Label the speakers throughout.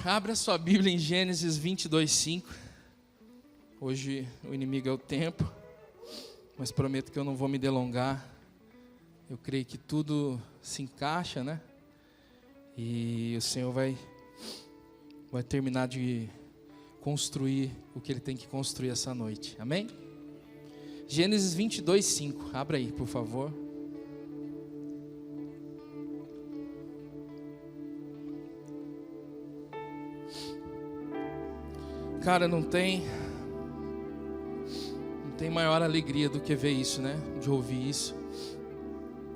Speaker 1: Abra sua Bíblia em Gênesis 22:5. Hoje o inimigo é o tempo, mas prometo que eu não vou me delongar. Eu creio que tudo se encaixa, né? E o Senhor vai terminar de construir o que Ele tem que construir essa noite. Amém? Gênesis 22:5. Abra aí, por favor. Cara, não tem maior alegria do que ver isso, né? De ouvir isso.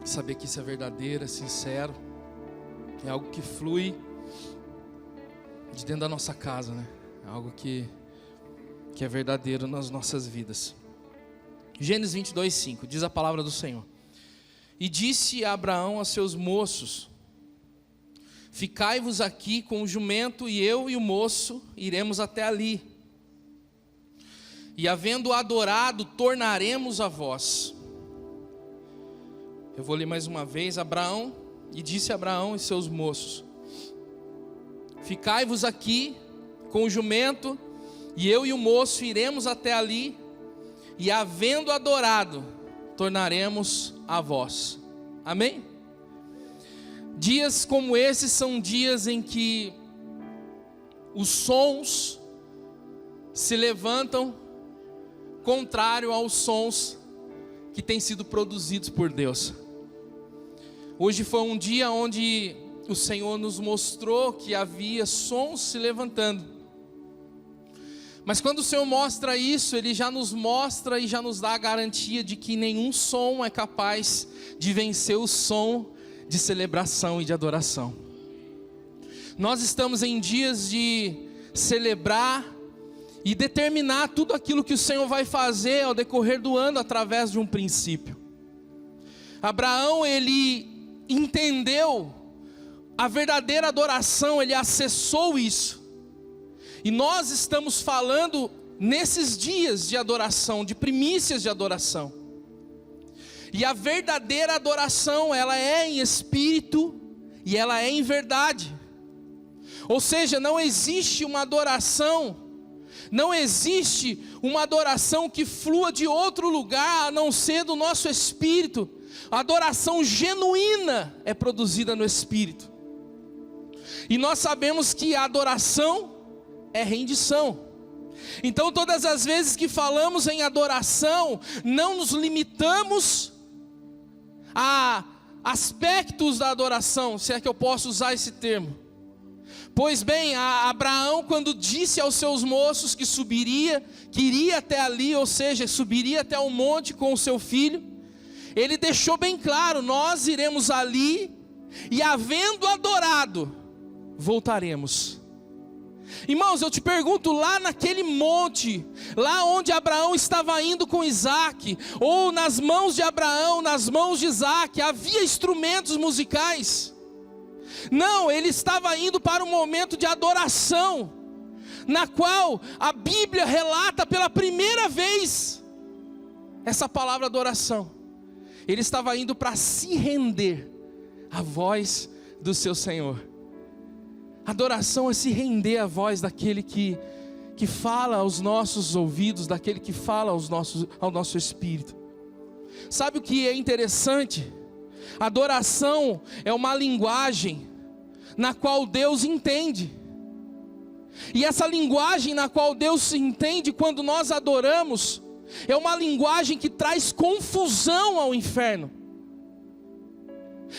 Speaker 1: Saber que isso é verdadeiro, é sincero. É algo que flui de dentro da nossa casa, né? É algo que é verdadeiro nas nossas vidas. Gênesis 22:5, diz a palavra do Senhor. E disse Abraão a seus moços: ficai-vos aqui com o jumento, e eu e o moço iremos até ali. E havendo adorado, tornaremos a vós. Eu vou ler mais uma vez. E disse Abraão e seus moços: ficai-vos aqui com o jumento, e eu e o moço iremos até ali. E havendo adorado, tornaremos a vós. Amém? Dias como esses são dias em que os sons se levantam contrário aos sons que têm sido produzidos por Deus. Hoje foi um dia onde o Senhor nos mostrou que havia sons se levantando. Mas quando o Senhor mostra isso, Ele já nos mostra e já nos dá a garantia de que nenhum som é capaz de vencer o som de celebração e de adoração. Nós estamos em dias de celebrar e determinar tudo aquilo que o Senhor vai fazer ao decorrer do ano através de um princípio. Abraão, ele entendeu a verdadeira adoração, ele acessou isso. E nós estamos falando nesses dias de adoração, de primícias de adoração. E a verdadeira adoração, ela é em espírito e ela é em verdade. Ou seja, não existe uma adoração que flua de outro lugar a não ser do nosso espírito. A adoração genuína é produzida no espírito. E nós sabemos que a adoração é rendição. Então todas as vezes que falamos em adoração, não nos limitamos a aspectos da adoração, se é que eu posso usar esse termo. Pois bem, Abraão, quando disse aos seus moços que iria até ali, ou seja, subiria até o monte com o seu filho, ele deixou bem claro: nós iremos ali, e havendo adorado, voltaremos. Irmãos, eu te pergunto, lá naquele monte, lá onde Abraão estava indo com Isaac, ou nas mãos de Abraão, nas mãos de Isaac, havia instrumentos musicais? Não, ele estava indo para um momento de adoração, na qual a Bíblia relata pela primeira vez essa palavra adoração. Ele estava indo para se render à voz do seu Senhor. Adoração é se render à voz daquele que fala aos nossos ouvidos, daquele que fala ao nosso espírito. Sabe o que é interessante? Adoração é uma linguagem na qual Deus entende. E essa linguagem na qual Deus entende quando nós adoramos, é uma linguagem que traz confusão ao inferno.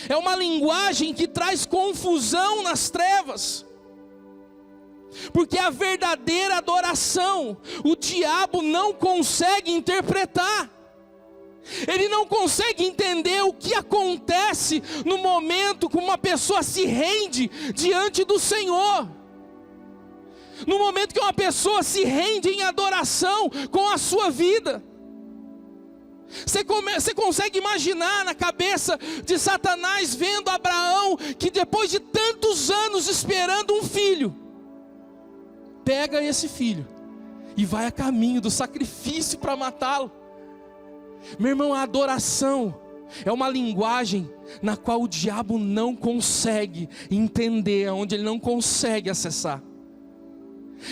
Speaker 1: É uma linguagem que traz confusão nas trevas. Porque a verdadeira adoração, o diabo não consegue interpretar. Ele não consegue entender o que acontece no momento que uma pessoa se rende diante do Senhor. No momento que uma pessoa se rende em adoração com a sua vida. Você consegue imaginar na cabeça de Satanás vendo Abraão, que depois de tantos anos esperando um filho, pega esse filho e vai a caminho do sacrifício para matá-lo. Meu irmão, a adoração É uma linguagem na qual o diabo não consegue entender, onde ele não consegue acessar.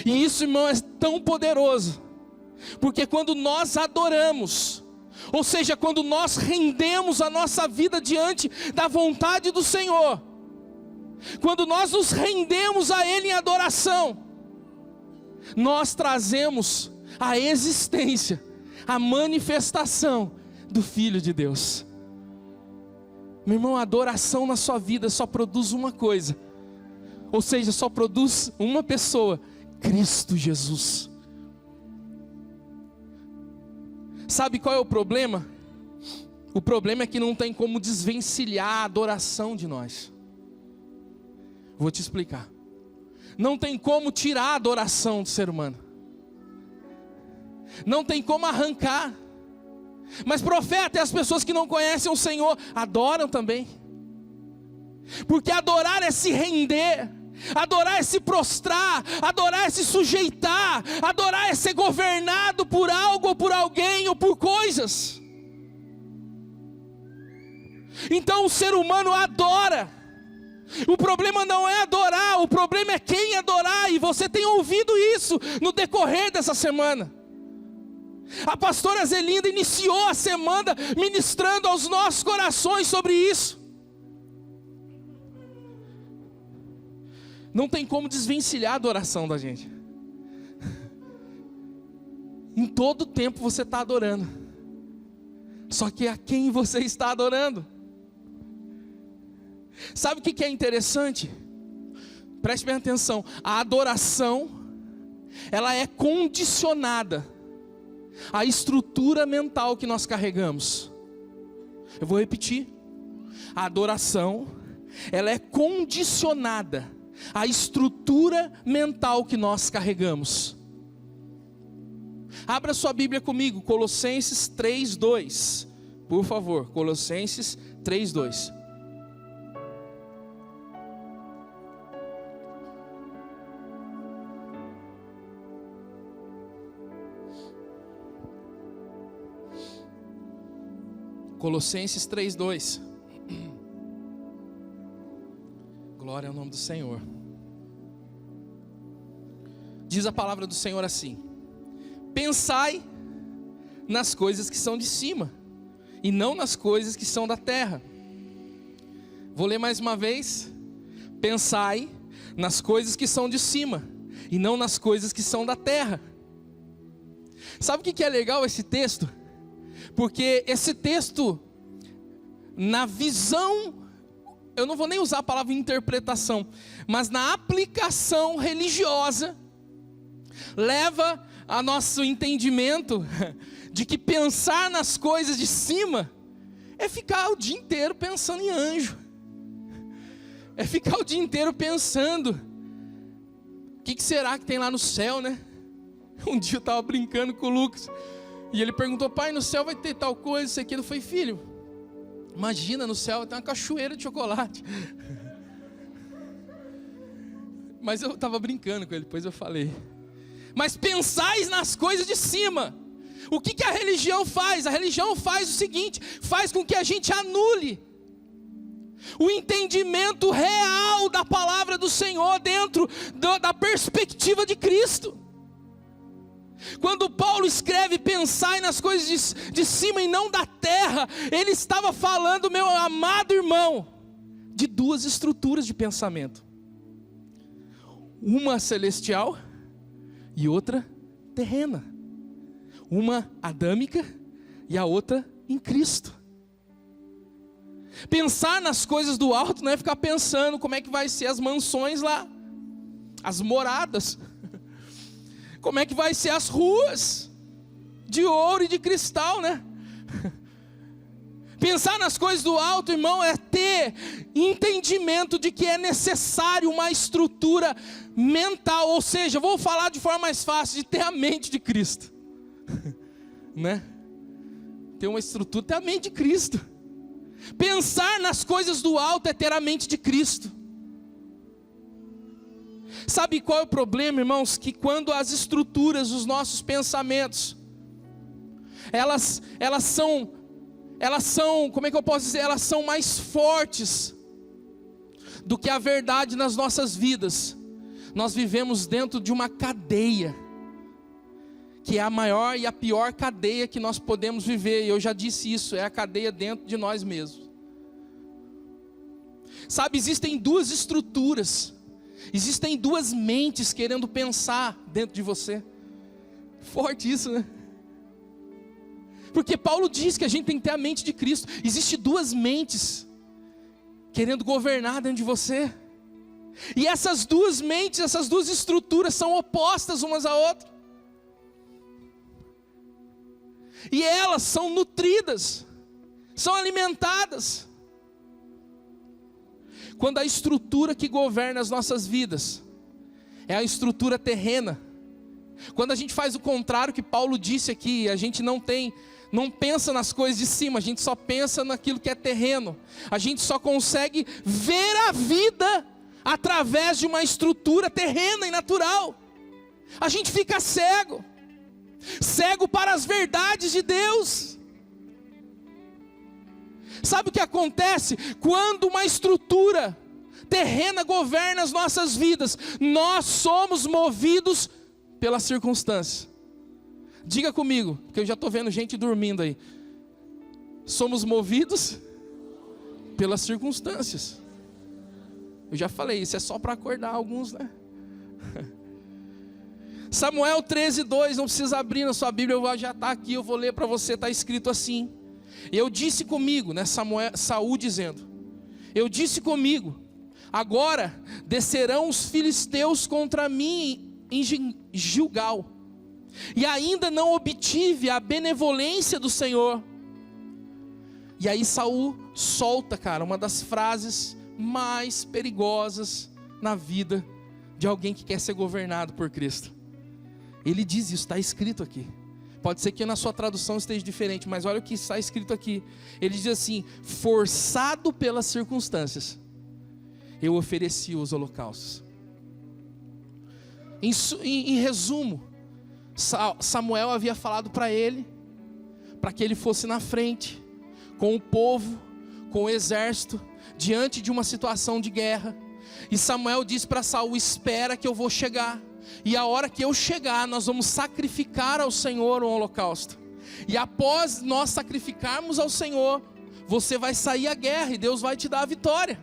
Speaker 1: E isso, irmão, é tão poderoso, porque quando nós adoramos, ou seja, quando nós rendemos a nossa vida diante da vontade do Senhor, quando nós nos rendemos a Ele em adoração, nós trazemos a existência, a manifestação do Filho de Deus. Meu irmão, a adoração na sua vida só produz uma coisa, ou seja, só produz uma pessoa: Cristo Jesus. Sabe qual é o problema? O problema é que não tem como desvencilhar a adoração de nós. Vou te explicar. Não tem como tirar a adoração do ser humano. Não tem como arrancar. Mas profeta e as pessoas que não conhecem o Senhor adoram também. Porque adorar é se render. Adorar é se prostrar, adorar é se sujeitar, adorar é ser governado por algo, ou por alguém, ou por coisas. Então o ser humano adora. O problema não é adorar, o problema é quem adorar, e você tem ouvido isso no decorrer dessa semana. A pastora Zelinda iniciou a semana ministrando aos nossos corações sobre isso. Não tem como desvencilhar a adoração da gente. Em todo tempo você está adorando. Só que a quem você está adorando? Sabe o que é interessante? Preste bem atenção. A adoração, ela é condicionada à estrutura mental que nós carregamos. Eu vou repetir. A adoração, ela é condicionada a estrutura mental que nós carregamos. Abra sua Bíblia comigo, Colossenses 3:2, por favor, Colossenses 3:2. Colossenses 3:2. Glória ao nome do Senhor. Diz a palavra do Senhor assim: pensai nas coisas que são de cima, e não nas coisas que são da terra. Vou ler mais uma vez. Pensai nas coisas que são de cima, e não nas coisas que são da terra. Sabe o que é legal esse texto? Porque esse texto, na visão, eu não vou nem usar a palavra interpretação, mas na aplicação religiosa, leva a nosso entendimento de que pensar nas coisas de cima é ficar o dia inteiro pensando em anjo, é ficar o dia inteiro pensando o que será que tem lá no céu, né? Um dia eu estava brincando com o Lucas e ele perguntou: pai, no céu vai ter tal coisa, isso aqui. Eu falei: filho, imagina, no céu tem uma cachoeira de chocolate. Mas eu estava brincando com ele, depois eu falei. Mas pensais nas coisas de cima. O que a religião faz? A religião faz o seguinte: faz com que a gente anule o entendimento real da palavra do Senhor dentro da perspectiva de Cristo. Quando Paulo escreve pensai nas coisas de cima e não da terra, ele estava falando, meu amado irmão, de duas estruturas de pensamento: uma celestial e outra terrena, uma adâmica e a outra em Cristo. Pensar nas coisas do alto não é ficar pensando como é que vai ser as mansões lá, as moradas, como é que vai ser as ruas de ouro e de cristal, né? Pensar nas coisas do alto, irmão, é ter entendimento de que é necessário uma estrutura mental, ou seja, vou falar de forma mais fácil, de ter a mente de Cristo, né? Ter uma estrutura, ter a mente de Cristo. Pensar nas coisas do alto é ter a mente de Cristo. Sabe qual é o problema, irmãos? Que quando as estruturas dos nossos pensamentos, elas são elas são, como é que eu posso dizer? Elas são mais fortes do que a verdade nas nossas vidas. Nós vivemos dentro de uma cadeia, que é a maior e a pior cadeia que nós podemos viver. E eu já disse isso, é a cadeia dentro de nós mesmos. Sabe, existem duas estruturas, existem duas mentes querendo pensar dentro de você. Forte isso, né? Porque Paulo diz que a gente tem que ter a mente de Cristo. Existem duas mentes querendo governar dentro de você. E essas duas mentes, essas duas estruturas são opostas umas à outra. E elas são nutridas, são alimentadas. Quando a estrutura que governa as nossas vidas é a estrutura terrena, quando a gente faz o contrário que Paulo disse aqui, a gente não pensa nas coisas de cima, a gente só pensa naquilo que é terreno. A gente só consegue ver a vida através de uma estrutura terrena e natural. A gente fica cego para as verdades de Deus. Sabe o que acontece? Quando uma estrutura terrena governa as nossas vidas, nós somos movidos pelas circunstâncias. Diga comigo, porque eu já estou vendo gente dormindo aí. Somos movidos pelas circunstâncias. Eu já falei, isso é só para acordar alguns, né? Samuel 13:2, não precisa abrir na sua Bíblia, já está aqui, eu vou ler para você, está escrito assim. Eu disse comigo, né, Saul dizendo, eu disse comigo, agora descerão os filisteus contra mim em Gilgal, e ainda não obtive a benevolência do Senhor. E aí Saul solta, cara, uma das frases mais perigosas na vida de alguém que quer ser governado por Cristo. Ele diz isso, está escrito aqui. Pode ser que na sua tradução esteja diferente, mas olha o que está escrito aqui. Ele diz assim: forçado pelas circunstâncias, eu ofereci os holocaustos. Em resumo, Samuel havia falado para ele, para que ele fosse na frente, com o povo, com o exército, diante de uma situação de guerra. E Samuel disse para Saul: espera que eu vou chegar. E a hora que eu chegar, nós vamos sacrificar ao Senhor um holocausto. E após nós sacrificarmos ao Senhor, você vai sair à guerra e Deus vai te dar a vitória.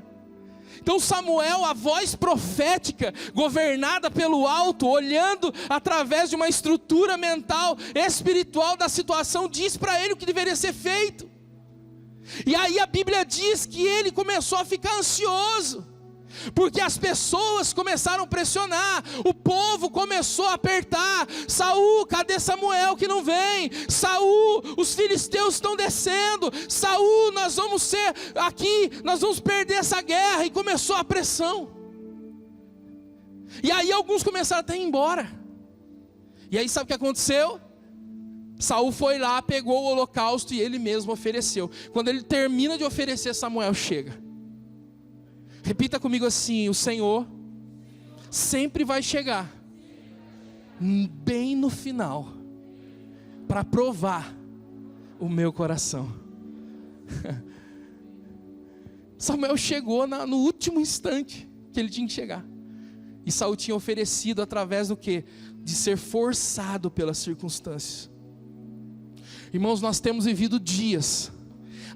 Speaker 1: Então Samuel, a voz profética, governada pelo alto, olhando através de uma estrutura mental, espiritual da situação, diz para ele o que deveria ser feito. E aí a Bíblia diz que ele começou a ficar ansioso, porque as pessoas começaram a pressionar, o povo começou a apertar. Saul, cadê Samuel que não vem? Saul, os filisteus estão descendo. Saul, nós vamos ser aqui, nós vamos perder essa guerra. E começou a pressão. E aí alguns começaram até a ir embora. E aí sabe o que aconteceu? Saul foi lá, pegou o holocausto e ele mesmo ofereceu. Quando ele termina de oferecer, Samuel chega. Repita comigo assim: o Senhor sempre vai chegar bem no final para provar o meu coração. Samuel chegou no último instante que ele tinha que chegar. E Saul tinha oferecido através do quê? De ser forçado pelas circunstâncias. Irmãos, nós temos vivido dias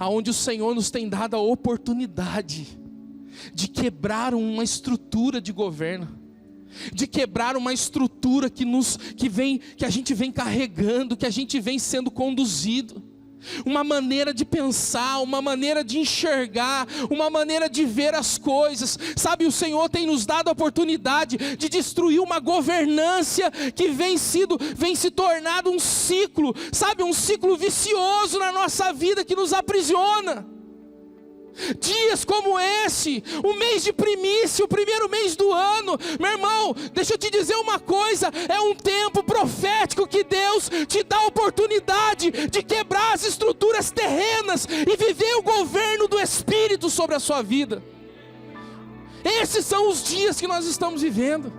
Speaker 1: onde o Senhor nos tem dado a oportunidade de quebrar uma estrutura de governo, de quebrar uma estrutura que a gente vem carregando, que a gente vem sendo conduzido, uma maneira de pensar, uma maneira de enxergar, uma maneira de ver as coisas. Sabe, o Senhor tem nos dado a oportunidade de destruir uma governância que vem se tornado um ciclo, sabe, um ciclo vicioso na nossa vida que nos aprisiona. Dias como esse, o mês de primícia, o primeiro mês do ano, meu irmão, deixa eu te dizer uma coisa, é um tempo profético que Deus te dá a oportunidade de quebrar as estruturas terrenas e viver o governo do Espírito sobre a sua vida. Esses são os dias que nós estamos vivendo.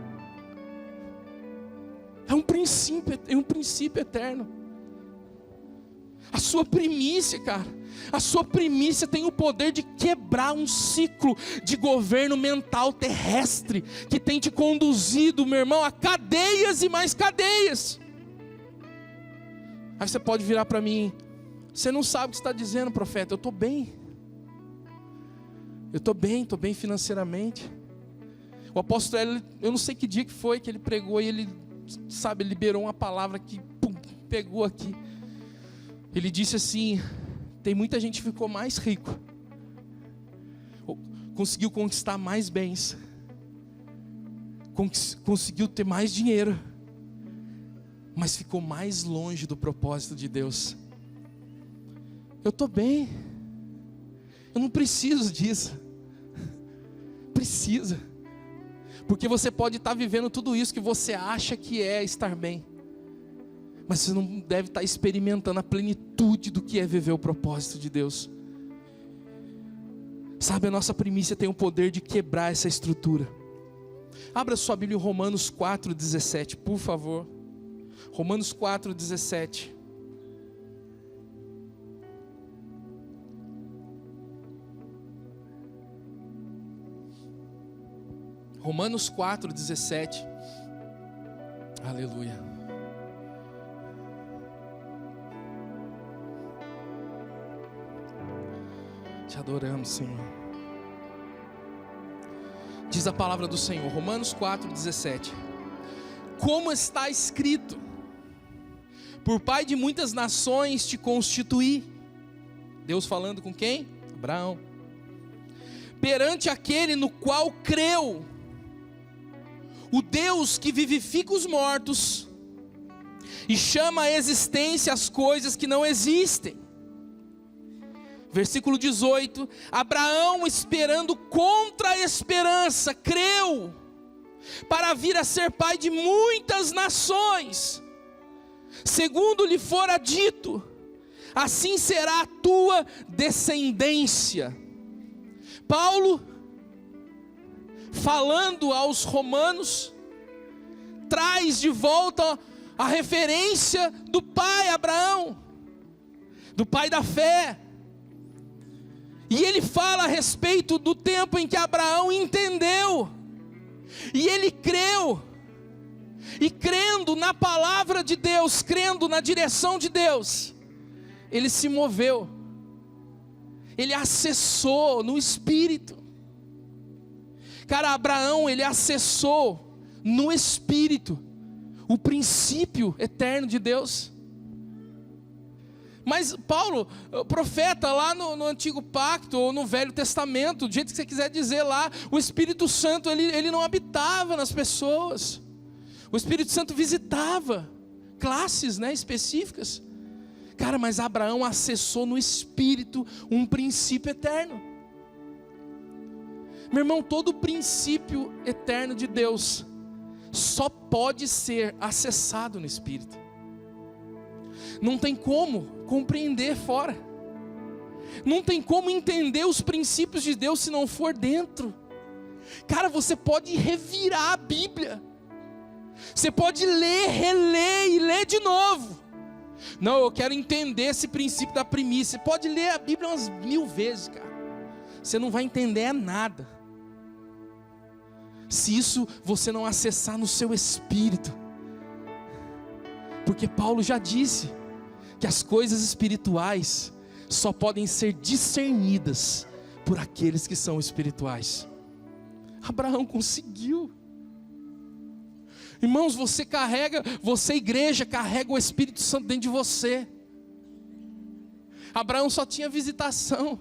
Speaker 1: É um princípio eterno. A sua primícia, cara, a sua primícia tem o poder de quebrar um ciclo de governo mental terrestre que tem te conduzido, meu irmão, a cadeias e mais cadeias. Aí você pode virar para mim: você não sabe o que você está dizendo, profeta. Eu estou bem. Eu estou bem financeiramente. O apóstolo Hélio, eu não sei que dia que foi que ele pregou e ele, sabe, liberou uma palavra que pegou aqui. Ele disse assim: tem muita gente que ficou mais rico, conseguiu conquistar mais bens, conseguiu ter mais dinheiro, mas ficou mais longe do propósito de Deus. Eu estou bem, eu não preciso disso. Precisa, porque você pode estar vivendo tudo isso que você acha que é estar bem, mas você não deve estar experimentando a plenitude do que é viver o propósito de Deus. Sabe, a nossa primícia tem o poder de quebrar essa estrutura. Abra sua Bíblia em Romanos 4,17, por favor. Romanos 4,17. Romanos 4,17. Aleluia. Te adoramos, Senhor. Diz a palavra do Senhor, Romanos 4,17. Como está escrito: por pai de muitas nações te constituí. Deus falando com quem? Abraão. Perante aquele no qual creu, o Deus que vivifica os mortos e chama à existência as coisas que não existem. Versículo 18: Abraão, esperando contra a esperança, creu, para vir a ser pai de muitas nações, segundo lhe fora dito: assim será a tua descendência. Paulo, falando aos romanos, traz de volta a referência do pai Abraão, do pai da fé. E ele fala a respeito do tempo em que Abraão entendeu, e ele creu, e crendo na palavra de Deus, crendo na direção de Deus, ele se moveu, ele acessou no Espírito. Cara, Abraão, ele acessou no Espírito o princípio eterno de Deus. Mas Paulo, o profeta lá no Antigo Pacto ou no Velho Testamento, do jeito que você quiser dizer lá, o Espírito Santo ele não habitava nas pessoas. O Espírito Santo visitava classes, né, específicas. Cara, mas Abraão acessou no Espírito um princípio eterno. Meu irmão, todo princípio eterno de Deus só pode ser acessado no Espírito. Não tem como compreender fora. Não tem como entender os princípios de Deus se não for dentro. Cara, você pode revirar a Bíblia. Você pode ler, reler e ler de novo. Não, eu quero entender esse princípio da primícia. Você pode ler a Bíblia umas 1000 vezes, cara. Você não vai entender nada se isso você não acessar no seu espírito. Porque Paulo já disse que as coisas espirituais só podem ser discernidas por aqueles que são espirituais. Abraão conseguiu. Irmãos, você igreja, carrega o Espírito Santo dentro de você. Abraão só tinha visitação,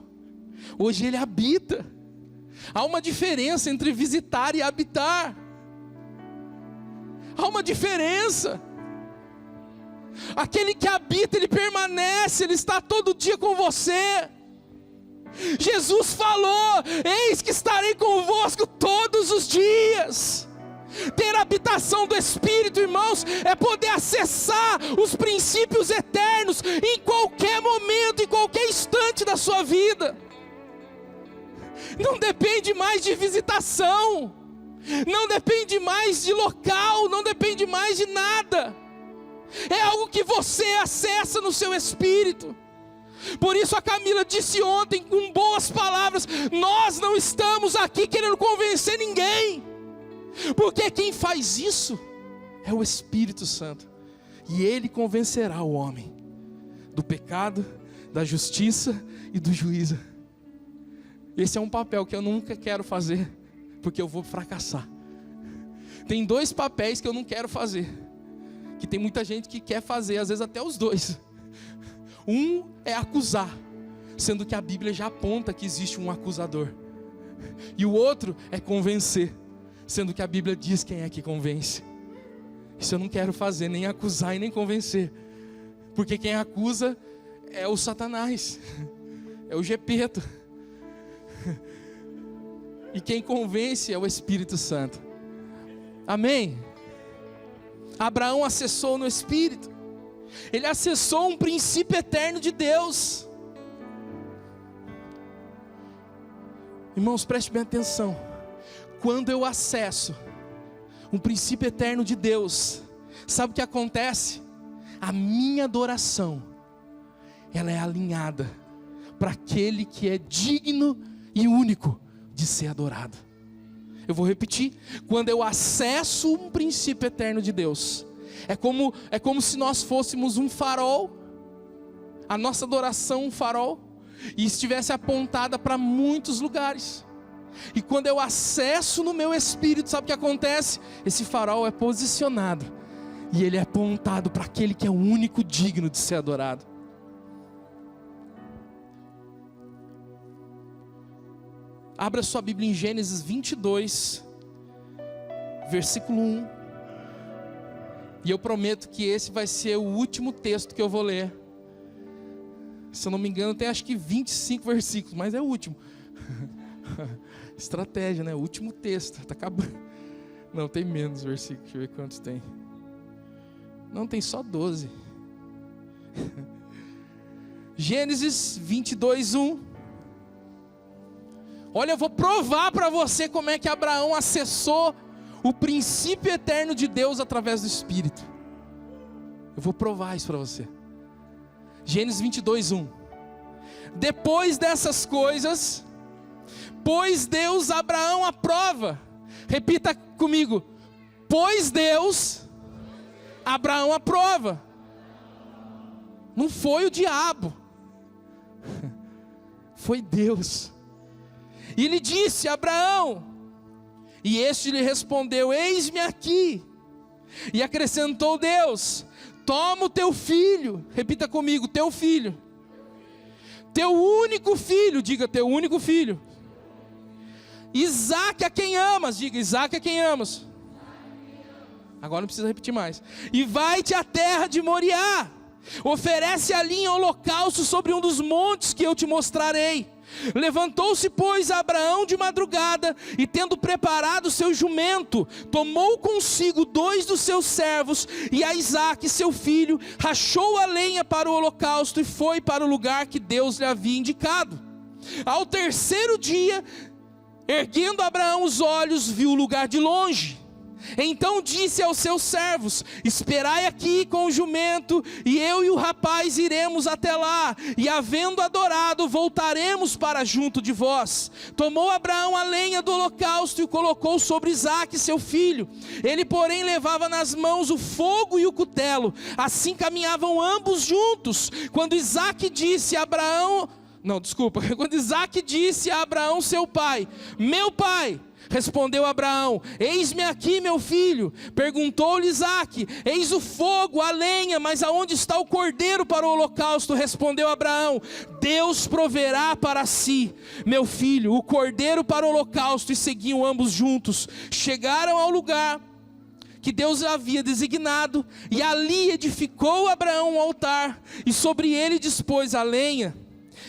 Speaker 1: hoje ele habita. Há uma diferença entre visitar e habitar. Há uma diferença. Aquele que habita, ele permanece, ele está todo dia com você. Jesus falou: eis que estarei convosco todos os dias. Ter a habitação do Espírito, irmãos, é poder acessar os princípios eternos em qualquer momento, em qualquer instante da sua vida. Não depende mais de visitação, não depende mais de local, não depende mais de nada. É algo que você acessa no seu espírito. Por isso a Camila disse ontem com boas palavras: nós não estamos aqui querendo convencer ninguém, porque quem faz isso é o Espírito Santo, e Ele convencerá o homem do pecado, da justiça e do juízo. Esse é um papel que eu nunca quero fazer, porque eu vou fracassar. Tem 2 papéis que eu não quero fazer, que tem muita gente que quer fazer, às vezes até os 2. Um é acusar, sendo que a Bíblia já aponta que existe um acusador. E o outro é convencer, sendo que a Bíblia diz quem é que convence. Isso eu não quero fazer, nem acusar e nem convencer, porque quem acusa é o Satanás, é o Gepeto, e quem convence é o Espírito Santo. Amém? Abraão acessou no Espírito, ele acessou um princípio eterno de Deus. Irmãos, preste bem atenção. Quando eu acesso um princípio eterno de Deus, sabe o que acontece? A minha adoração, ela é alinhada para aquele que é digno e único de ser adorado. Eu vou repetir: quando eu acesso um princípio eterno de Deus, é como se nós fôssemos um farol, a nossa adoração um farol, e estivesse apontada para muitos lugares. E quando eu acesso no meu espírito, sabe o que acontece? Esse farol é posicionado, e ele é apontado para aquele que é o único digno de ser adorado. Abra sua Bíblia em Gênesis 22, versículo 1. E eu prometo que esse vai ser o último texto que eu vou ler. Se eu não me engano, tem acho que 25 versículos, mas é o último. Estratégia, né? O último texto, tá acabando. Não, tem menos versículos, deixa eu ver quantos tem. Não, tem só 12. Gênesis 22, 1. Olha, eu vou provar para você como é que Abraão acessou o princípio eterno de Deus através do Espírito. Eu vou provar isso para você. Gênesis 22, 1. Depois dessas coisas, pôs Deus Abraão à prova. Repita comigo: pôs Deus Abraão à prova. Não foi o diabo, foi Deus. E ele disse: Abraão. E este lhe respondeu: eis-me aqui. E acrescentou Deus: toma o teu filho. Repita comigo: teu filho. Teu único filho. Diga: teu único filho. Isaque, a quem amas. Diga: Isaque, a quem amas. Agora não precisa repetir mais. E vai-te à terra de Moriá. Oferece ali em holocausto sobre um dos montes que eu te mostrarei. Levantou-se, pois, Abraão de madrugada, e tendo preparado seu jumento, tomou consigo 2 dos seus servos, e a Isaque seu filho, rachou a lenha para o holocausto, e foi para o lugar que Deus lhe havia indicado. Ao 3º dia, erguendo Abraão os olhos, viu o lugar de longe. Então disse aos seus servos: esperai aqui com o jumento, e eu e o rapaz iremos até lá, e havendo adorado, voltaremos para junto de vós. Tomou Abraão a lenha do holocausto e o colocou sobre Isaque seu filho. Ele porém levava nas mãos o fogo e o cutelo. Assim caminhavam ambos juntos. Quando Isaque disse a Abraão, quando Isaque disse a Abraão seu pai: meu pai. Respondeu Abraão: eis-me aqui, meu filho. Perguntou-lhe Isaque: eis o fogo, a lenha, mas aonde está o cordeiro para o holocausto? Respondeu Abraão: Deus proverá para si, meu filho, o cordeiro para o holocausto. E seguiam ambos juntos. Chegaram ao lugar que Deus havia designado, e ali edificou Abraão um altar, e sobre ele dispôs a lenha.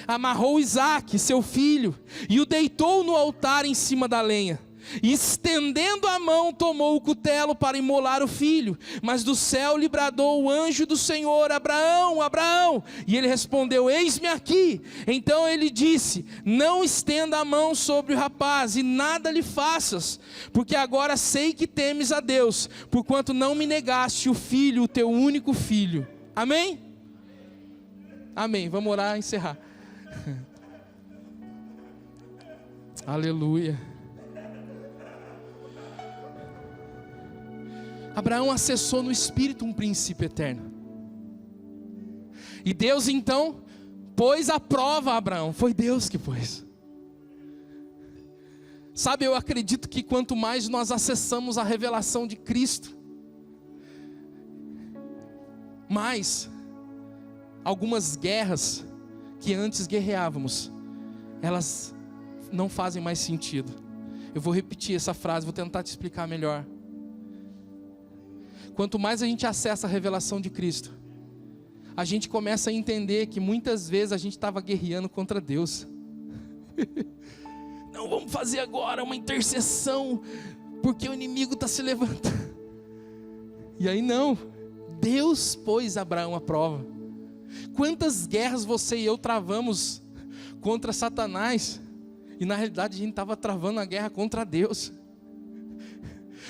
Speaker 1: Amarrou Isaque, seu filho, e o deitou no altar em cima da lenha. E estendendo a mão, tomou o cutelo para imolar o filho. Mas do céu lhe bradou o anjo do Senhor: Abraão, Abraão. E ele respondeu: eis-me aqui. Então ele disse: não estenda a mão sobre o rapaz, e nada lhe faças, porque agora sei que temes a Deus, porquanto não me negaste o filho, o teu único filho. Amém? Amém. Vamos orar e encerrar. Aleluia. Abraão acessou no Espírito um princípio eterno. E Deus então pôs à prova a Abraão. Foi Deus que pôs. Sabe, eu acredito que quanto mais nós acessamos a revelação de Cristo, mais algumas guerras que antes guerreávamos, elas não fazem mais sentido. Eu vou repetir essa frase, vou tentar te explicar melhor. Quanto mais a gente acessa a revelação de Cristo, a gente começa a entender que muitas vezes a gente estava guerreando contra Deus. Não, vamos fazer agora uma intercessão, porque o inimigo está se levantando. E aí não, Deus pôs Abraão à prova. Quantas guerras você e eu travamos contra Satanás, e na realidade a gente estava travando a guerra contra Deus,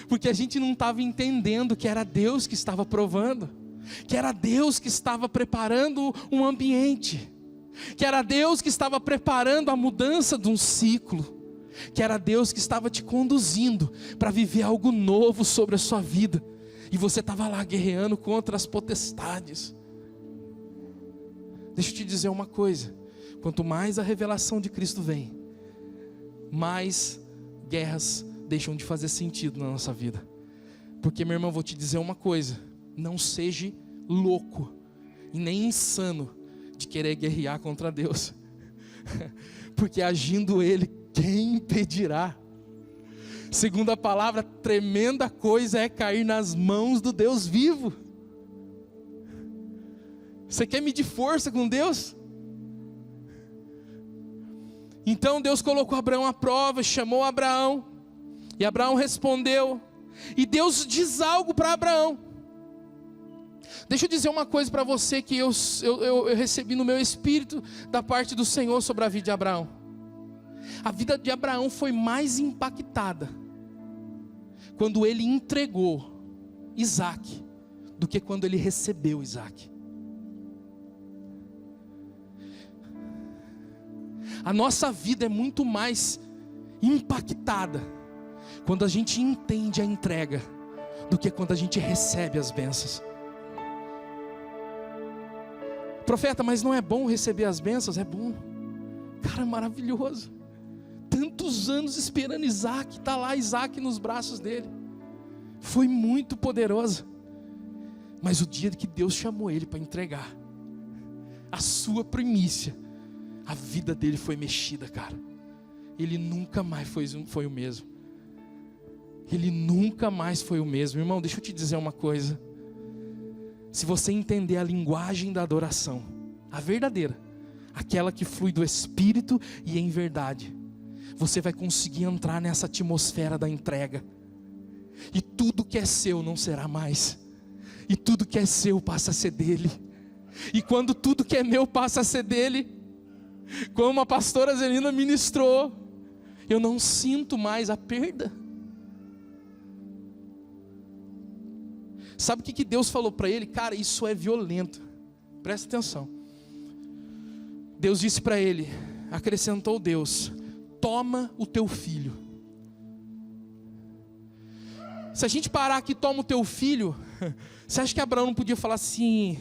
Speaker 1: porque a gente não estava entendendo que era Deus que estava provando, que era Deus que estava preparando um ambiente, que era Deus que estava preparando a mudança de um ciclo, que era Deus que estava te conduzindo para viver algo novo sobre a sua vida, e você estava lá guerreando contra as potestades. Deixa eu te dizer uma coisa, quanto mais a revelação de Cristo vem, mais guerras deixam de fazer sentido na nossa vida. Porque, meu irmão, vou te dizer uma coisa: não seja louco e nem insano de querer guerrear contra Deus, porque agindo Ele, quem impedirá? Segundo a palavra, tremenda coisa é cair nas mãos do Deus vivo. Você quer medir força com Deus? Então Deus colocou Abraão à prova, chamou Abraão, e Abraão respondeu, e Deus diz algo para Abraão. Deixa eu dizer uma coisa para você que eu recebi no meu espírito da parte do Senhor sobre a vida de Abraão. A vida de Abraão foi mais impactada quando ele entregou Isaac do que quando ele recebeu Isaac. A nossa vida é muito mais impactada quando a gente entende a entrega do que quando a gente recebe as bênçãos. Profeta, mas não é bom receber as bênçãos? É bom. Cara, maravilhoso. Tantos anos esperando Isaac, está lá Isaac nos braços dele. Foi muito poderoso. Mas o dia que Deus chamou ele para entregar a sua primícia, a vida dele foi mexida, cara. Ele nunca mais foi o mesmo. Ele nunca mais foi o mesmo. Irmão, deixa eu te dizer uma coisa. Se você entender a linguagem da adoração, a verdadeira, aquela que flui do Espírito e em verdade, você vai conseguir entrar nessa atmosfera da entrega. E tudo que é seu não será mais. E tudo que é seu passa a ser dele. E quando tudo que é meu passa a ser dele, como a pastora Zelina ministrou, eu não sinto mais a perda. Sabe o que Deus falou para ele? Cara, isso é violento. Presta atenção. Deus disse para ele, acrescentou Deus, toma o teu filho. Se a gente parar aqui, toma o teu filho, você acha que Abraão não podia falar assim,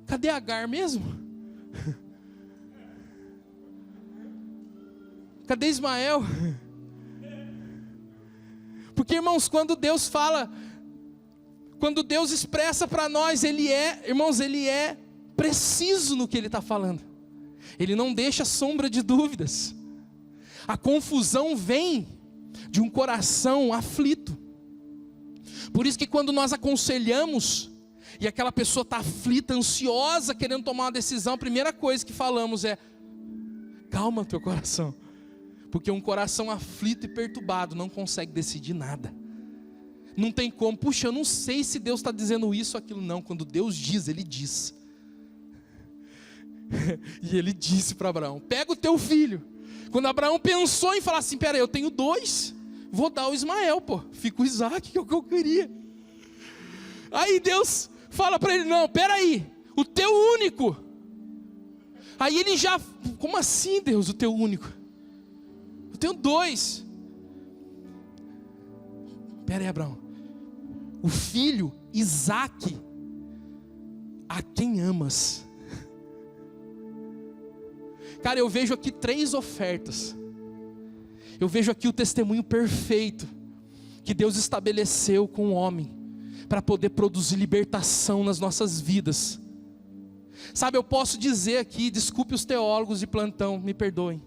Speaker 1: cadê Agar mesmo? Cadê Ismael? Porque, irmãos, quando Deus fala, quando Deus expressa para nós, Ele é preciso no que Ele está falando. Ele não deixa sombra de dúvidas. A confusão vem de um coração aflito. Por isso que quando nós aconselhamos, e aquela pessoa está aflita, ansiosa, querendo tomar uma decisão, a primeira coisa que falamos é, calma teu coração. Porque um coração aflito e perturbado não consegue decidir nada. Não tem como, puxa, eu não sei se Deus está dizendo isso ou aquilo. Não, quando Deus diz, Ele diz. E Ele disse para Abraão, pega o teu filho. Quando Abraão pensou em falar assim, peraí, eu tenho 2, vou dar o Ismael, pô, fica o Isaac, que é o que eu queria. Aí Deus fala para ele, não, peraí, o teu único, Aí ele já, como assim, Deus, o teu único? Eu tenho 2. Pera aí, Abraão. O filho Isaque, a quem amas. Cara, eu vejo aqui 3 ofertas. Eu vejo aqui o testemunho perfeito que Deus estabeleceu com o homem para poder produzir libertação nas nossas vidas. Sabe, eu posso dizer aqui, desculpe os teólogos de plantão, me perdoem.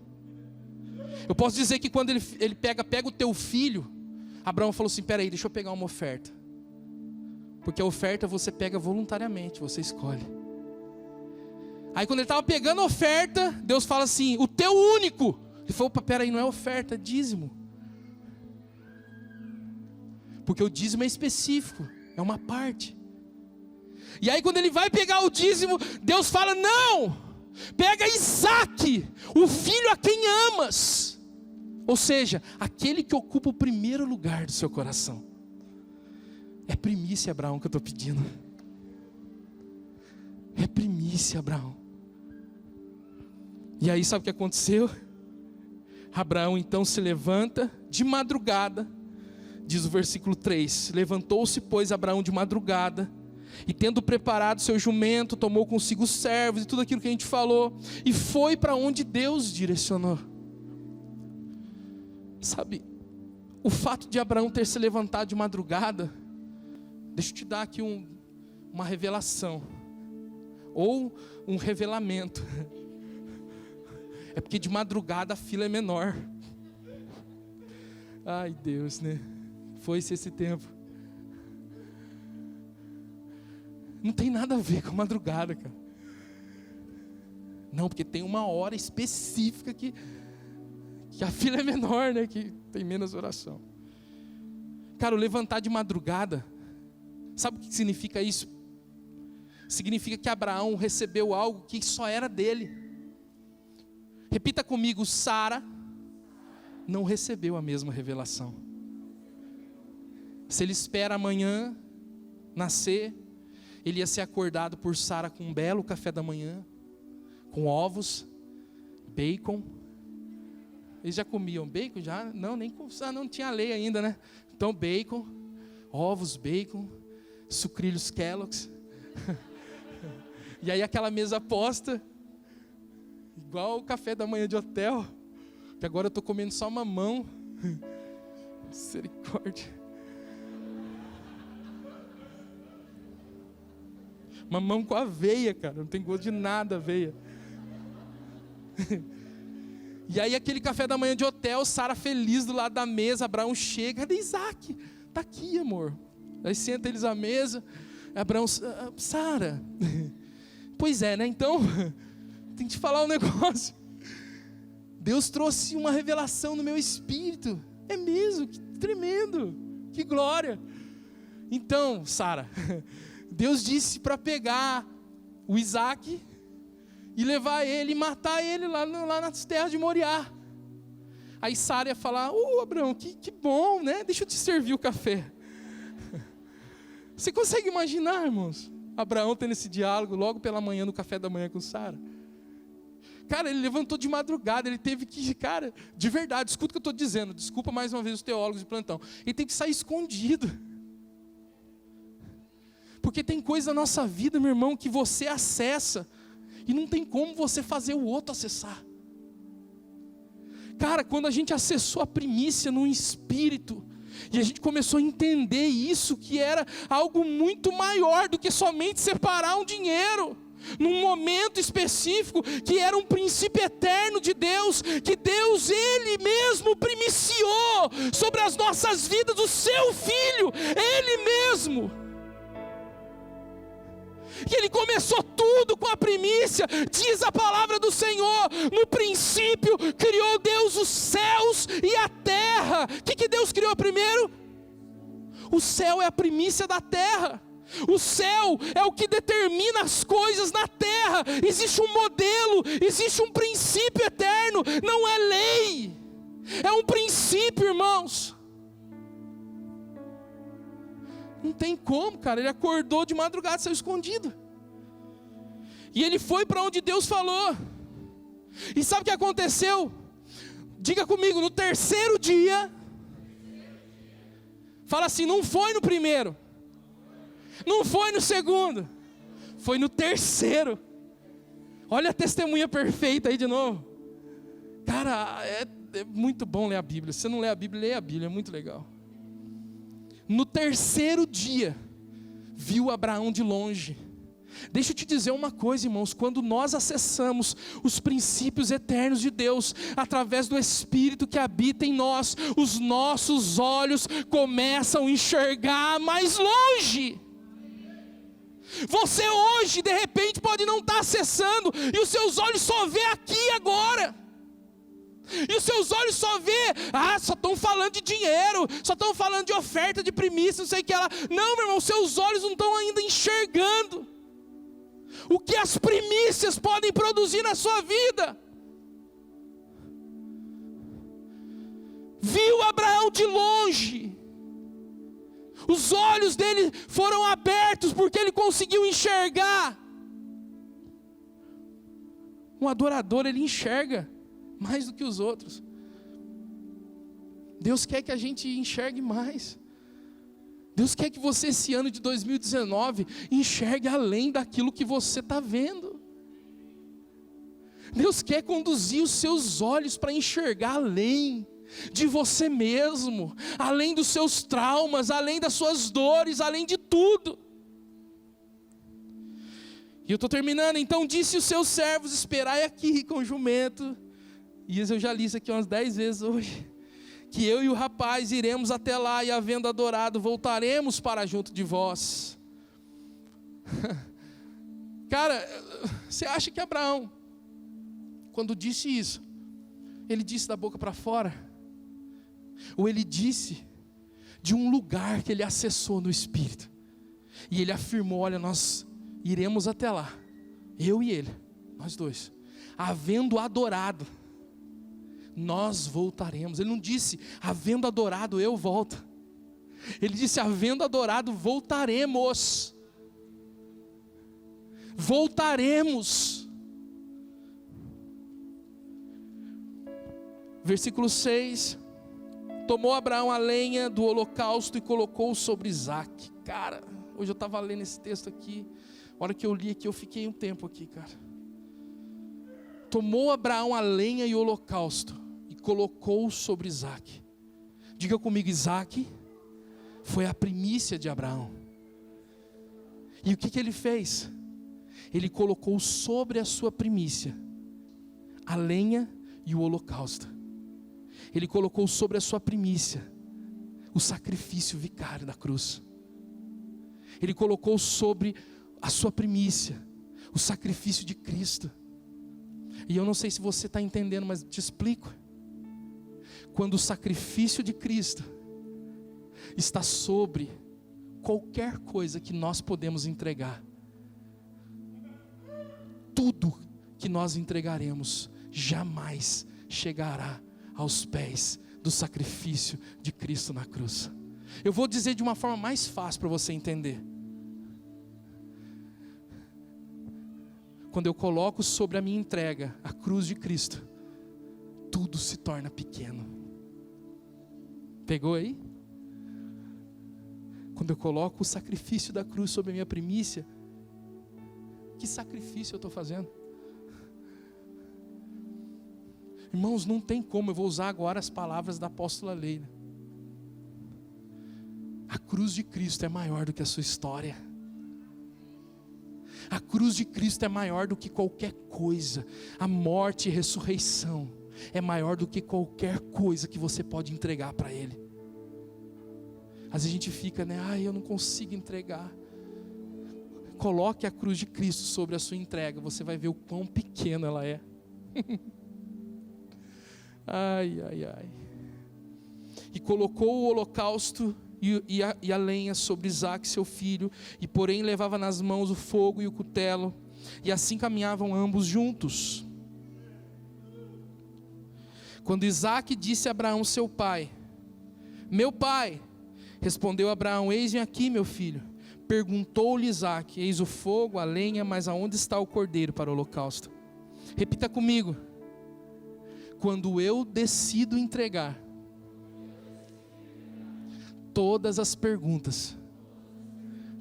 Speaker 1: Eu posso dizer que quando ele pega o teu filho, Abraão falou assim, peraí, deixa eu pegar uma oferta. Porque a oferta você pega voluntariamente, você escolhe. Aí quando ele estava pegando a oferta, Deus fala assim, o teu único. Ele falou, opa, peraí, não é oferta, é dízimo. Porque o dízimo é específico, é uma parte. E aí quando ele vai pegar o dízimo, Deus fala, não, pega Isaque, o filho a quem amas. Ou seja, aquele que ocupa o primeiro lugar do seu coração. É primícia, Abraão, que eu estou pedindo. É primícia, Abraão. E aí sabe o que aconteceu? Abraão então se levanta de madrugada. Diz o versículo 3, levantou-se pois Abraão de madrugada, e tendo preparado seu jumento, tomou consigo os servos e tudo aquilo que a gente falou, e foi para onde Deus direcionou. Sabe, o fato de Abraão ter se levantado de madrugada, deixa eu te dar aqui uma revelação, ou um revelamento, é porque de madrugada a fila é menor. Ai Deus, né? Foi-se esse tempo. Não tem nada a ver com a madrugada, cara. Não, porque tem uma hora específica que a fila é menor, né? Que tem menos oração. Cara, o levantar de madrugada, sabe o que significa isso? Significa que Abraão recebeu algo que só era dele. Repita comigo, Sara não recebeu a mesma revelação. Se ele espera amanhã nascer, ele ia ser acordado por Sara com um belo café da manhã, com ovos, bacon. Eles já comiam bacon? Já? Não, nem não tinha lei ainda, né? Então bacon, ovos, bacon, sucrilhos Kellogg's. E aí aquela mesa posta, igual o café da manhã de hotel, que agora eu estou comendo só mamão. Misericórdia. Mamão com aveia, cara, não tem gosto de nada aveia. E aí aquele café da manhã de hotel, Sara feliz do lado da mesa, Abraão chega, cadê Isaque? Tá aqui, amor. Aí senta eles à mesa, Abraão, Sara, pois é, né, então, tem que te falar um negócio. Deus trouxe uma revelação no meu espírito, é mesmo, que tremendo, que glória. Então, Sara, Deus disse para pegar o Isaque e levar ele e matar ele lá nas terras de Moriá. Aí Sara ia falar, Abraão, que bom, né? Deixa eu te servir o café. Você consegue imaginar, irmãos? Abraão tendo esse diálogo logo pela manhã, no café da manhã com Sara. Cara, ele levantou de madrugada, ele teve que, cara, de verdade, escuta o que eu estou dizendo, desculpa mais uma vez os teólogos de plantão, ele tem que sair escondido. Porque tem coisa na nossa vida, meu irmão, que você acessa e não tem como você fazer o outro acessar. Cara, quando a gente acessou a primícia no espírito, e a gente começou a entender isso, que era algo muito maior do que somente separar um dinheiro, num momento específico, que era um princípio eterno de Deus, que Deus, Ele mesmo primiciou sobre as nossas vidas, o Seu Filho, Ele mesmo. Que Ele começou tudo com a primícia, diz a palavra do Senhor, no princípio criou Deus os céus e a terra. O que Deus criou primeiro? O céu é a primícia da terra. O céu é o que determina as coisas na terra. Existe um modelo, existe um princípio eterno, não é lei, é um princípio, irmãos. Não tem como, cara. Ele acordou de madrugada, saiu escondido. E ele foi para onde Deus falou. E sabe o que aconteceu? Diga comigo, no terceiro dia, fala assim, não foi no primeiro, não foi no segundo, foi no terceiro. Olha a testemunha perfeita aí de novo. Cara, é muito bom ler a Bíblia. Se você não lê a Bíblia, lê a Bíblia, é muito legal. No terceiro dia, viu Abraão de longe. Deixa eu te dizer uma coisa, irmãos, quando nós acessamos os princípios eternos de Deus, através do Espírito que habita em nós, os nossos olhos começam a enxergar mais longe. Você hoje, de repente, pode não estar acessando, e os seus olhos só vê aqui agora. E os seus olhos só vê, só estão falando de dinheiro, só estão falando de oferta, de primícia, não sei o que lá. Não, meu irmão, seus olhos não estão ainda enxergando o que as primícias podem produzir na sua vida. Viu Abraão de longe, os olhos dele foram abertos, porque ele conseguiu enxergar. Um adorador, ele enxerga mais do que os outros. Deus quer que a gente enxergue mais. Deus quer que você, esse ano de 2019, enxergue além daquilo que você está vendo. Deus quer conduzir os seus olhos para enxergar além de você mesmo, além dos seus traumas, além das suas dores, além de tudo. E eu estou terminando. Então disse os seus servos, esperai aqui com o jumento. E eu já li isso aqui umas 10 vezes hoje. Que eu e o rapaz iremos até lá, e havendo adorado, voltaremos para junto de vós. Cara, você acha que Abraão, quando disse isso, ele disse da boca para fora? Ou ele disse de um lugar que ele acessou no Espírito? E ele afirmou, olha, nós iremos até lá, eu e ele, nós dois, havendo adorado, nós voltaremos. Ele não disse, havendo adorado, eu volto. Ele disse, havendo adorado, voltaremos. Voltaremos. Versículo 6. Tomou Abraão a lenha do holocausto e colocou sobre Isaque. Cara, hoje eu estava lendo esse texto aqui. A hora que eu li aqui, eu fiquei um tempo aqui, cara. Tomou Abraão a lenha e o holocausto e colocou sobre Isaque. Diga comigo, Isaque foi a primícia de Abraão. E o que ele fez? Ele colocou sobre a sua primícia a lenha e o holocausto. Ele colocou sobre a sua primícia o sacrifício vicário da cruz. Ele colocou sobre a sua primícia o sacrifício de Cristo. E eu não sei se você está entendendo, mas te explico. Quando o sacrifício de Cristo está sobre qualquer coisa que nós podemos entregar, tudo que nós entregaremos jamais chegará aos pés do sacrifício de Cristo na cruz. Eu vou dizer de uma forma mais fácil para você entender. Quando eu coloco sobre a minha entrega a cruz de Cristo, tudo se torna pequeno. Pegou aí? Quando eu coloco o sacrifício da cruz sobre a minha primícia, que sacrifício eu estou fazendo? Irmãos, não tem como, eu vou usar agora as palavras da apóstola Leila. A cruz de Cristo é maior do que a sua história. A cruz de Cristo é maior do que qualquer coisa. A morte e a ressurreição é maior do que qualquer coisa que você pode entregar para Ele. Às vezes a gente fica, eu não consigo entregar. Coloque a cruz de Cristo sobre a sua entrega, você vai ver o quão pequena ela é. Ai. E colocou o holocausto e a lenha sobre Isaque seu filho, e porém levava nas mãos o fogo e o cutelo, e assim caminhavam ambos juntos. Quando Isaque disse a Abraão seu pai: meu pai, respondeu Abraão: eis-me aqui, meu filho. Perguntou-lhe Isaque: eis o fogo, a lenha, mas aonde está o cordeiro para o holocausto? Repita comigo: quando eu decido entregar, todas as perguntas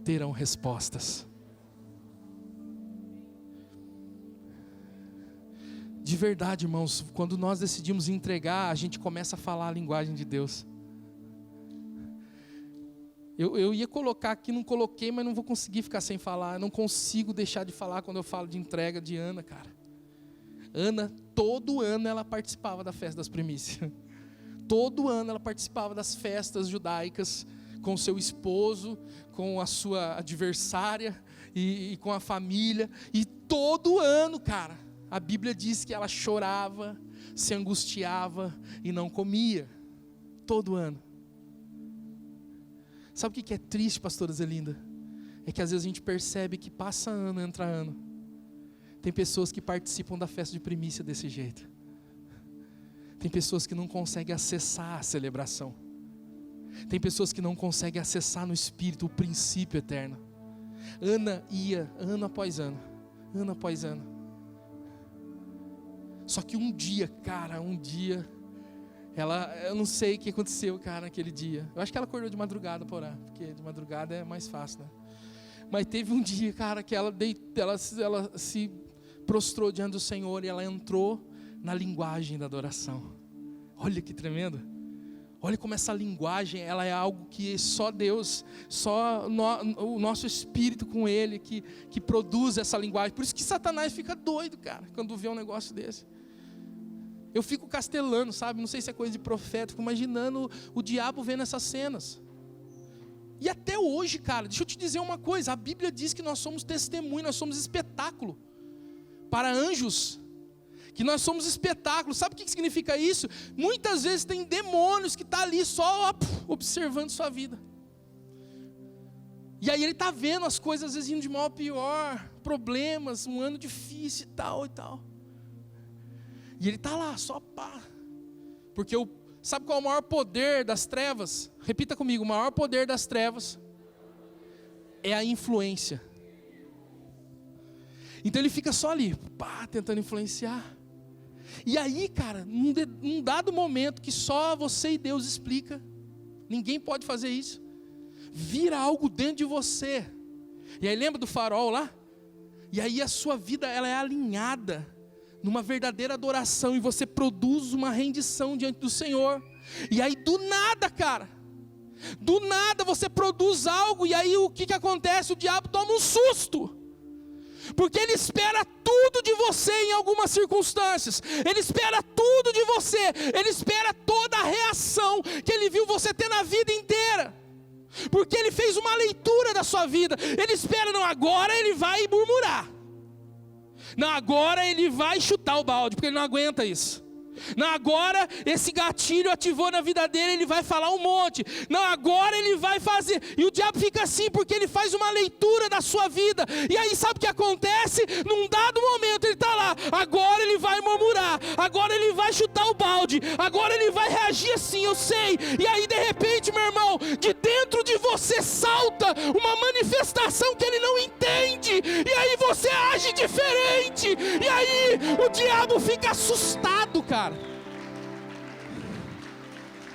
Speaker 1: terão respostas. De verdade, irmãos, quando nós decidimos entregar, a gente começa a falar a linguagem de Deus. Eu ia colocar aqui, não coloquei, mas não vou conseguir ficar sem falar. Eu não consigo deixar de falar quando eu falo de entrega de Ana, cara. Ana, todo ano ela participava da festa das primícias. Todo ano ela participava das festas judaicas com seu esposo, com a sua adversária e com a família. E todo ano, cara, a Bíblia diz que ela chorava, se angustiava e não comia. Todo ano. Sabe o que é triste, pastora Zelinda? É que às vezes a gente percebe que passa ano, entra ano. Tem pessoas que participam da festa de primícia desse jeito. Tem pessoas que não conseguem acessar a celebração. Tem pessoas que não conseguem acessar no Espírito o princípio eterno. Ana ia, ano após ano. Ano após ano. Só que um dia, cara, eu não sei o que aconteceu, cara, naquele dia. Eu acho que ela acordou de madrugada para orar, porque de madrugada é mais fácil, né? Mas teve um dia, cara, que ela se prostrou diante do Senhor e ela entrou na linguagem da adoração. Olha que tremendo. Olha como essa linguagem, ela é algo que só Deus, o nosso Espírito com Ele, que produz essa linguagem. Por isso que Satanás fica doido, cara, quando vê um negócio desse. Eu fico castelando, sabe? Não sei se é coisa de profeta, fico imaginando o diabo vendo essas cenas. E até hoje, cara, deixa eu te dizer uma coisa, a Bíblia diz que nós somos testemunho, nós somos espetáculo para anjos, que nós somos espetáculo. Sabe o que significa isso? Muitas vezes tem demônios que estão ali só observando sua vida. E aí ele está vendo as coisas às vezes indo de mal a pior, problemas, um ano difícil e tal e tal. E ele está lá, só pá. Porque sabe qual é o maior poder das trevas? Repita comigo, o maior poder das trevas é a influência. Então ele fica só ali, pá, tentando influenciar. E aí, cara, num dado momento que só você e Deus explica, ninguém pode fazer isso, vira algo dentro de você. E aí lembra do farol lá? E aí a sua vida, ela é alinhada numa verdadeira adoração, e você produz uma rendição diante do Senhor. E aí do nada, cara, do nada você produz algo, e aí o que acontece? O diabo toma um susto, porque ele espera tudo de você em algumas circunstâncias, ele espera tudo de você, ele espera toda a reação que ele viu você ter na vida inteira, porque ele fez uma leitura da sua vida. Ele espera, não, agora ele vai murmurar, não, agora ele vai chutar o balde, porque ele não aguenta isso. Não, agora esse gatilho ativou na vida dele, ele vai falar um monte. Não, agora ele vai fazer. E o diabo fica assim, porque ele faz uma leitura da sua vida. E aí sabe o que acontece? Num dado momento ele está lá, agora ele vai murmurar, agora ele vai chutar o balde, agora ele vai reagir assim, eu sei. E aí de repente, meu irmão, de dentro de você salta uma manifestação que ele não entende, e aí você age diferente. E aí o diabo fica assustado, cara.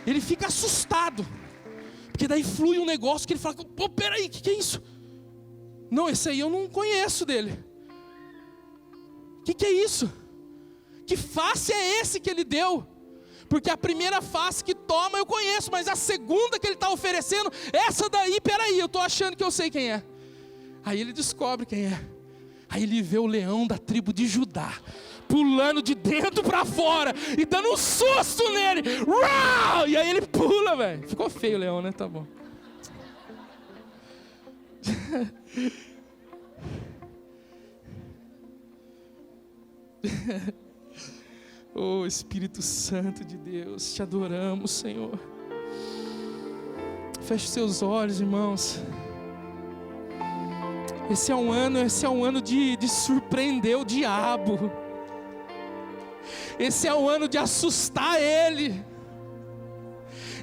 Speaker 1: Ele fica assustado, porque daí flui um negócio que ele fala, pô, peraí, o que é isso? Não, esse aí eu não conheço dele. O que é isso? Que face é esse que ele deu? Porque a primeira face que toma eu conheço, mas a segunda que ele está oferecendo, essa daí, peraí, eu estou achando que eu sei quem é. Aí ele descobre quem é. Aí ele vê o leão da tribo de Judá pulando de dentro para fora e dando um susto nele. Uau! E aí ele pula, velho. Ficou feio o leão, né? Tá bom. Oh, Espírito Santo de Deus, te adoramos, Senhor. Feche seus olhos, irmãos. Esse é um ano de surpreender o diabo. Esse é o ano de assustar ele.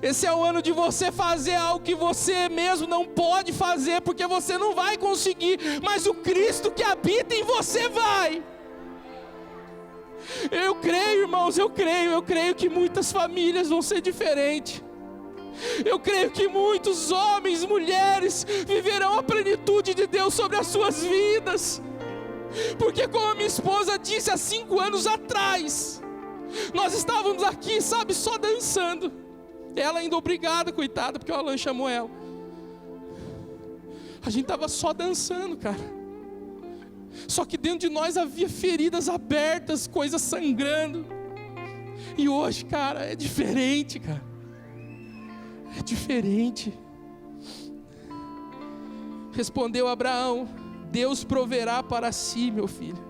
Speaker 1: Esse é o ano de você fazer algo que você mesmo não pode fazer, porque você não vai conseguir, mas o Cristo que habita em você vai. Eu creio, irmãos, eu creio que muitas famílias vão ser diferentes. Eu creio que muitos homens, mulheres viverão a plenitude de Deus sobre as suas vidas. Porque como a minha esposa disse há 5 anos atrás, nós estávamos aqui, sabe, só dançando. Ela ainda obrigada, coitada, porque o Alan chamou ela. A gente estava só dançando, cara. Só que dentro de nós havia feridas abertas, coisas sangrando. E hoje, cara, é diferente, cara. É diferente. Respondeu Abraão: Deus proverá para si, meu filho.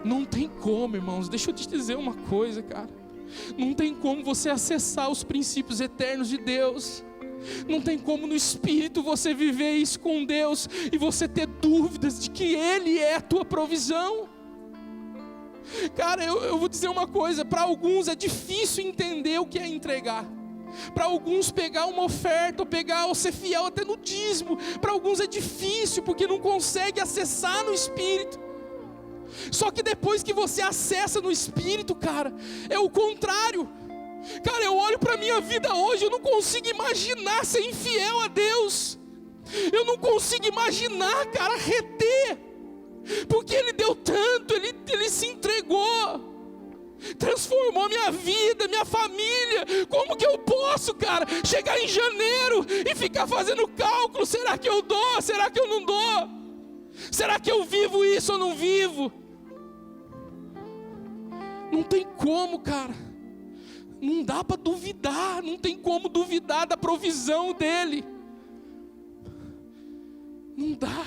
Speaker 1: Não tem como, irmãos, deixa eu te dizer uma coisa, cara. Não tem como você acessar os princípios eternos de Deus. Não tem como no Espírito você viver isso com Deus e você ter dúvidas de que Ele é a tua provisão. Cara, eu vou dizer uma coisa, para alguns é difícil entender o que é entregar. Para alguns pegar uma oferta, ou ser fiel até no dízimo, para alguns é difícil porque não consegue acessar no Espírito. Só que depois que você acessa no Espírito, cara, é o contrário. Cara, eu olho para a minha vida hoje, eu não consigo imaginar ser infiel a Deus. Eu não consigo imaginar, cara, reter. Porque Ele deu tanto, Ele se entregou. Transformou minha vida, minha família. Como que eu posso, cara, chegar em janeiro e ficar fazendo cálculo? Será que eu dou? Será que eu não dou? Será que eu vivo isso ou não vivo? Não tem como, cara. Não dá para duvidar. Não tem como duvidar da provisão dEle. Não dá.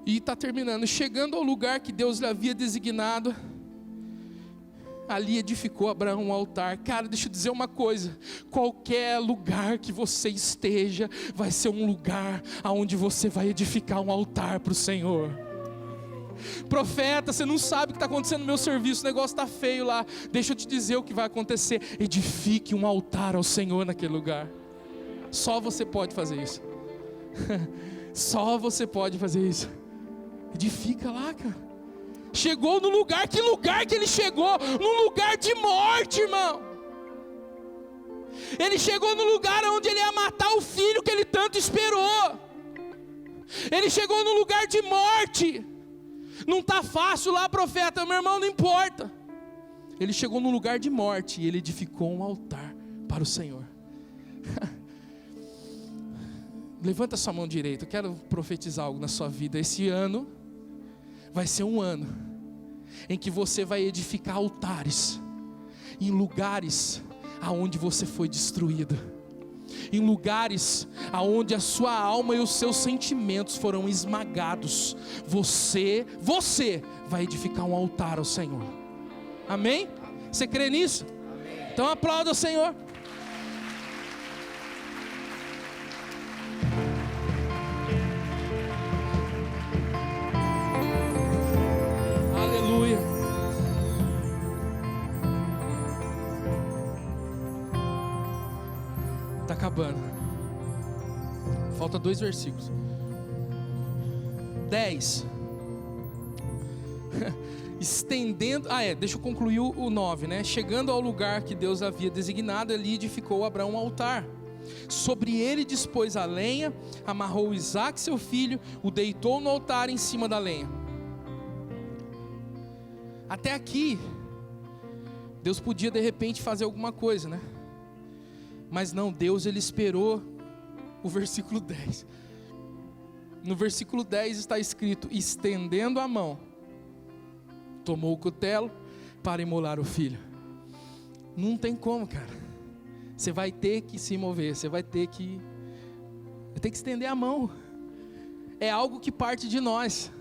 Speaker 1: E está terminando. Chegando ao lugar que Deus lhe havia designado, ali edificou Abraão um altar. Cara, deixa eu dizer uma coisa. Qualquer lugar que você esteja, vai ser um lugar onde você vai edificar um altar para o Senhor. Profeta, você não sabe o que está acontecendo no meu serviço, o negócio está feio lá. Deixa eu te dizer o que vai acontecer. Edifique um altar ao Senhor naquele lugar. Só você pode fazer isso. Só você pode fazer isso. Edifica lá, cara. Chegou no lugar, que lugar que ele chegou? Num lugar de morte, irmão. Ele chegou no lugar onde ele ia matar o filho que ele tanto esperou. Ele chegou no lugar de morte. Não está fácil lá, profeta, meu irmão, não importa. Ele chegou no lugar de morte e ele edificou um altar para o Senhor. Levanta sua mão direita, eu quero profetizar algo na sua vida. Esse ano vai ser um ano em que você vai edificar altares em lugares aonde você foi destruído, em lugares aonde a sua alma e os seus sentimentos foram esmagados. Você vai edificar um altar ao Senhor. Amém? Você crê nisso? Amém. Então aplauda o Senhor. Aleluia. Está acabando. Falta 2 versículos. 10. Estendendo. Deixa eu concluir o 9, né? Chegando ao lugar que Deus havia designado, ali edificou Abraão um altar. Sobre ele dispôs a lenha, amarrou Isaque seu filho, o deitou no altar em cima da lenha. Até aqui, Deus podia de repente fazer alguma coisa, né? Mas não, Deus ele esperou o versículo 10. No versículo 10 está escrito: estendendo a mão, tomou o cutelo para imolar o filho. Não tem como, cara. Você vai ter que se mover, você vai ter que estender a mão. É algo que parte de nós.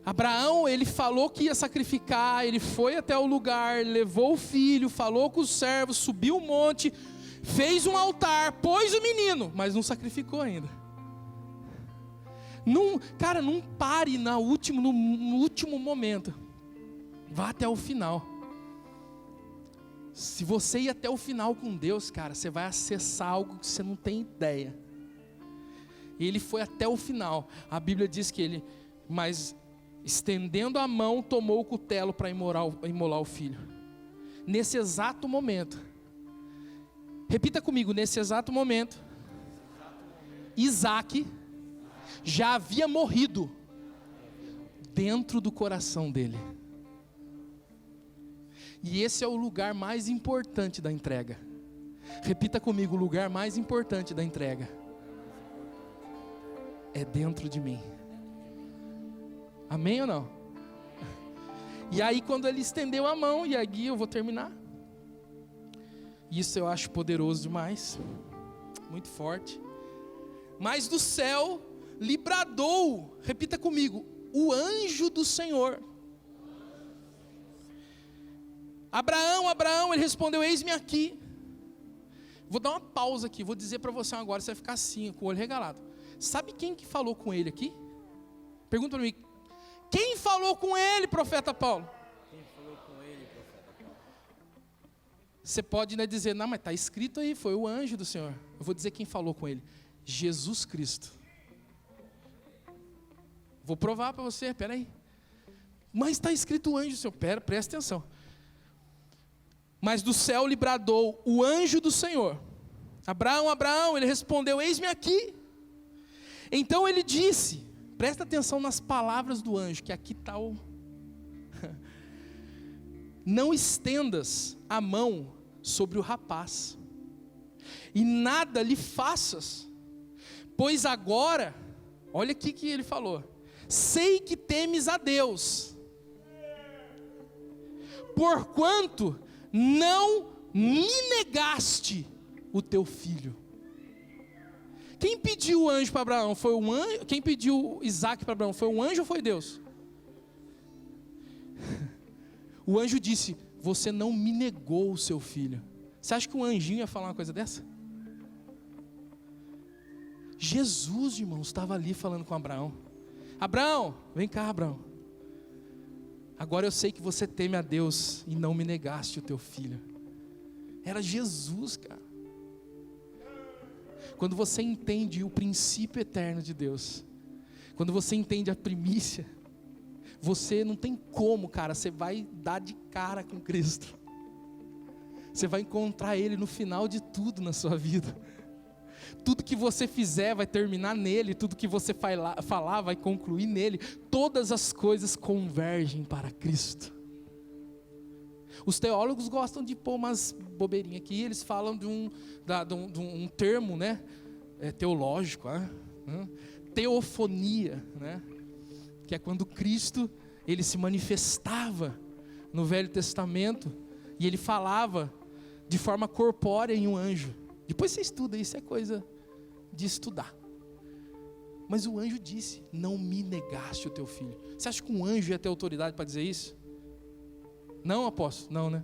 Speaker 1: Abraão, ele falou que ia sacrificar, ele foi até o lugar, levou o filho, falou com os servos, subiu o monte, fez um altar, pôs o menino, mas não sacrificou ainda. Não, cara, não pare no último momento. Vá até o final. Se você ir até o final com Deus, cara, você vai acessar algo que você não tem ideia. Ele foi até o final. A Bíblia diz que ele, mas estendendo a mão, tomou o cutelo para imolar o filho. Nesse exato momento, repita comigo, nesse exato momento, Isaac já havia morrido dentro do coração dele. E esse é o lugar mais importante da entrega. Repita comigo, o lugar mais importante da entrega é dentro de mim. Amém ou não? E aí quando ele estendeu a mão, e aqui eu vou terminar. Isso eu acho poderoso demais, muito forte. Mas do céu lhe bradou, repita comigo, o anjo do Senhor. Abraão, Abraão, ele respondeu, eis-me aqui. Vou dar uma pausa aqui, vou dizer para você agora, você vai ficar assim, com o olho regalado. Sabe quem que falou com ele aqui? Pergunta para mim, quem falou com ele, profeta Paulo?
Speaker 2: Quem falou com ele, profeta Paulo?
Speaker 1: Você pode, né, dizer, não, mas está escrito aí, foi o anjo do Senhor. Eu vou dizer quem falou com ele, Jesus Cristo. Vou provar para você, peraí. Mas está escrito o anjo do Senhor, presta atenção. Mas do céu lhe bradou o anjo do Senhor. Abraão, Abraão, ele respondeu, eis-me aqui. Então ele disse, presta atenção nas palavras do anjo, que aqui está o... Não estendas a mão sobre o rapaz, e nada lhe faças, pois agora, olha aqui que ele falou, sei que temes a Deus, porquanto não me negaste o teu filho. Quem pediu o anjo para Abraão? Foi um anjo? Quem pediu Isaac para Abraão? Foi um anjo ou foi Deus? O anjo disse, você não me negou o seu filho. Você acha que um anjinho ia falar uma coisa dessa? Jesus, irmãos, estava ali falando com Abraão. Abraão, vem cá, Abraão. Agora eu sei que você teme a Deus e não me negaste o teu filho. Era Jesus, cara. Quando você entende o princípio eterno de Deus, quando você entende a primícia, você não tem como, cara, você vai dar de cara com Cristo. Você vai encontrar Ele no final de tudo na sua vida. Tudo que você fizer vai terminar nele, tudo que você falar vai concluir nele. Todas as coisas convergem para Cristo. Os teólogos gostam de pôr umas bobeirinhas aqui, eles falam de um termo, né, teológico, teofonia, né, que é quando Cristo, ele se manifestava no Velho Testamento, e ele falava de forma corpórea em um anjo. Depois você estuda, isso é coisa de estudar. Mas o anjo disse, não me negaste o teu filho. Você acha que um anjo ia ter autoridade para dizer isso? Não, apóstolo? Não, né?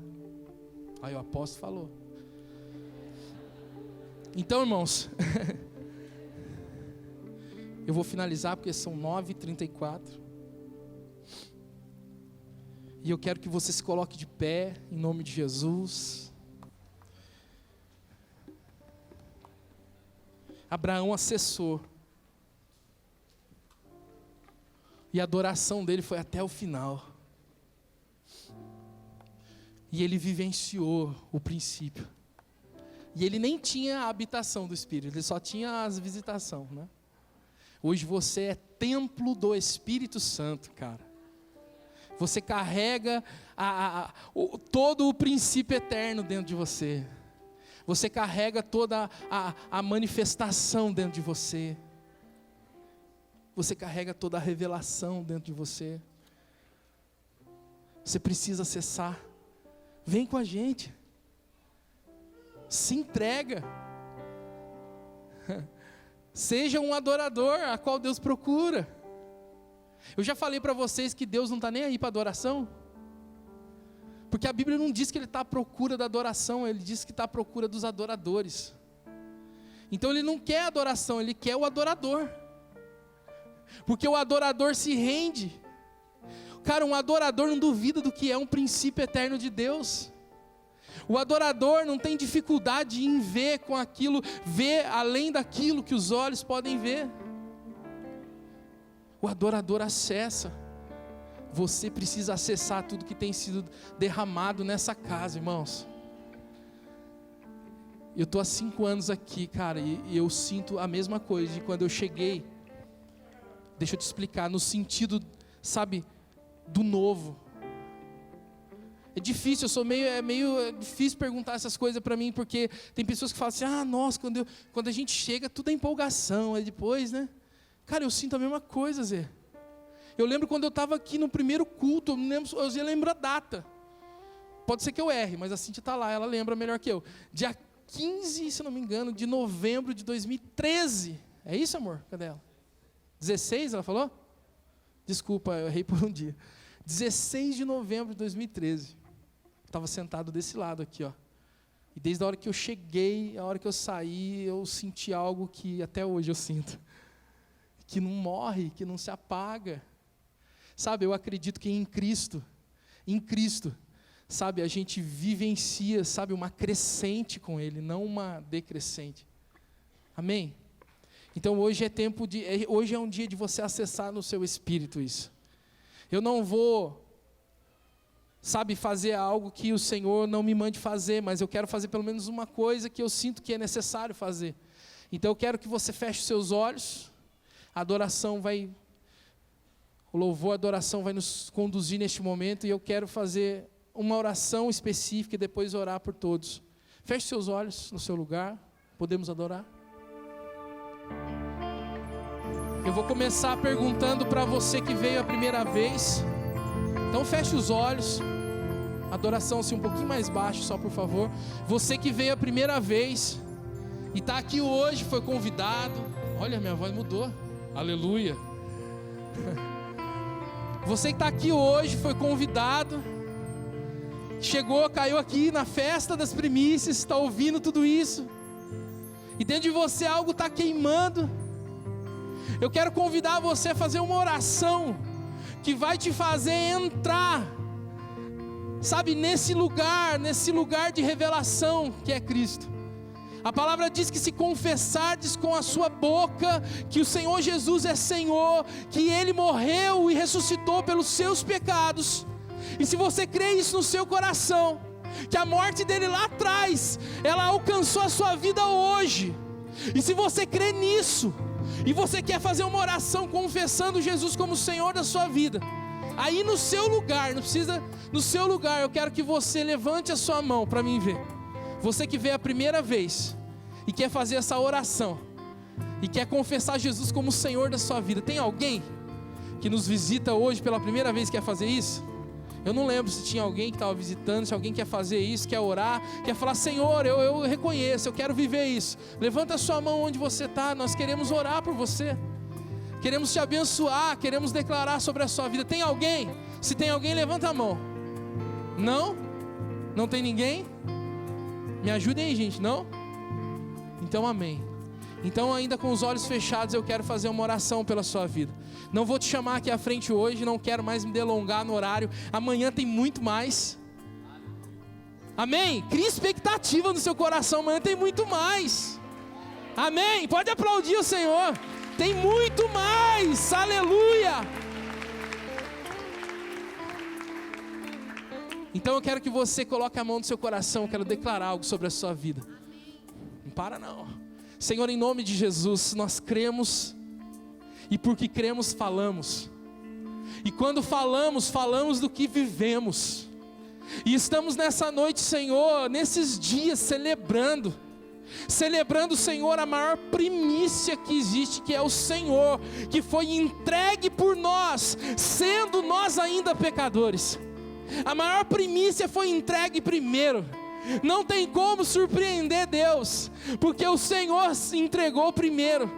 Speaker 1: Aí o apóstolo falou. Então, irmãos, eu vou finalizar porque são 9h34. E eu quero que você se coloque de pé, em nome de Jesus. Abraão acessou. E a adoração dele foi até o final. E ele vivenciou o princípio. E ele nem tinha a habitação do Espírito, ele só tinha as visitações, né? Hoje você é templo do Espírito Santo, cara. Você carrega todo o princípio eterno dentro de você. Você carrega toda a manifestação dentro de você. Você carrega toda a revelação dentro de você. Você precisa acessar. Vem com a gente. Se entrega. Seja um adorador a qual Deus procura. Eu já falei para vocês que Deus não está nem aí para adoração. Porque a Bíblia não diz que Ele está à procura da adoração, Ele diz que está à procura dos adoradores. Então Ele não quer adoração, Ele quer o adorador. Porque o adorador se rende. Cara, um adorador não duvida do que é um princípio eterno de Deus. O adorador não tem dificuldade em ver com aquilo, ver além daquilo que os olhos podem ver. O adorador acessa. Você precisa acessar tudo que tem sido derramado nessa casa, irmãos. Eu estou há 5 anos aqui, cara, e eu sinto a mesma coisa de quando eu cheguei. Deixa eu te explicar, no sentido, sabe, do novo. É difícil, é meio difícil perguntar essas coisas para mim, porque tem pessoas que falam assim, nossa, quando a gente chega, tudo é empolgação, aí depois, né? Cara, eu sinto a mesma coisa, Zé. Eu lembro quando eu estava aqui no primeiro culto, eu lembro a data. Pode ser que eu erre, mas a Cíntia está lá, ela lembra melhor que eu. Dia 15, se não me engano, de novembro de 2013. É isso, amor? Cadê ela? 16, ela falou? Desculpa, eu errei por um dia. 16 de novembro de 2013. Estava sentado desse lado aqui, ó. E desde a hora que eu cheguei, a hora que eu saí, eu senti algo que até hoje eu sinto. Que não morre, que não se apaga. Sabe, eu acredito que em Cristo, sabe, a gente vivencia, sabe, uma crescente com Ele, não uma decrescente. Amém? Então hoje hoje é um dia de você acessar no seu espírito isso. Eu não vou, sabe, fazer algo que o Senhor não me mande fazer, mas eu quero fazer pelo menos uma coisa que eu sinto que é necessário fazer. Então eu quero que você feche seus olhos, o louvor, a adoração vai nos conduzir neste momento, e eu quero fazer uma oração específica e depois orar por todos. Feche seus olhos no seu lugar, podemos adorar? Eu vou começar perguntando para você que veio a primeira vez, então feche os olhos, adoração assim um pouquinho mais baixo só por favor. Você que veio a primeira vez e está aqui hoje, foi convidado, olha minha voz mudou, aleluia. Você que está aqui hoje, foi convidado, chegou, caiu aqui na festa das primícias, está ouvindo tudo isso, e dentro de você algo está queimando. Eu quero convidar você a fazer uma oração, que vai te fazer entrar, sabe, nesse lugar de revelação que é Cristo. A palavra diz que se confessardes com a sua boca que o Senhor Jesus é Senhor, que Ele morreu e ressuscitou pelos seus pecados, e se você crê isso no seu coração, que a morte dele lá atrás, ela alcançou a sua vida hoje, e se você crê nisso, e você quer fazer uma oração confessando Jesus como Senhor da sua vida, aí no seu lugar, não precisa, no seu lugar, eu quero que você levante a sua mão para mim ver. Você que veio a primeira vez e quer fazer essa oração e quer confessar Jesus como Senhor da sua vida, tem alguém que nos visita hoje pela primeira vez que quer fazer isso? Eu não lembro se tinha alguém que estava visitando, se alguém quer fazer isso, quer orar, quer falar, Senhor, eu reconheço, eu quero viver isso. Levanta a sua mão onde você está, nós queremos orar por você, queremos te abençoar, queremos declarar sobre a sua vida. Tem alguém? Se tem alguém, levanta a mão. Não? Não tem ninguém? Me ajudem aí, gente, não? Então amém. Então ainda com os olhos fechados eu quero fazer uma oração pela sua vida. Não vou te chamar aqui à frente hoje, não quero mais me delongar no horário. Amanhã tem muito mais. Amém? Crie expectativa no seu coração, amanhã tem muito mais. Amém? Pode aplaudir o Senhor. Tem muito mais, aleluia. Então eu quero que você coloque a mão no seu coração, eu quero declarar algo sobre a sua vida. Não para não. Senhor, em nome de Jesus, nós cremos, e porque cremos, falamos. E quando falamos, falamos do que vivemos. E estamos nessa noite, Senhor, nesses dias celebrando, Senhor, a maior primícia que existe, que é o Senhor, que foi entregue por nós, sendo nós ainda pecadores. A maior primícia foi entregue primeiro. Não tem como surpreender Deus, porque o Senhor se entregou primeiro.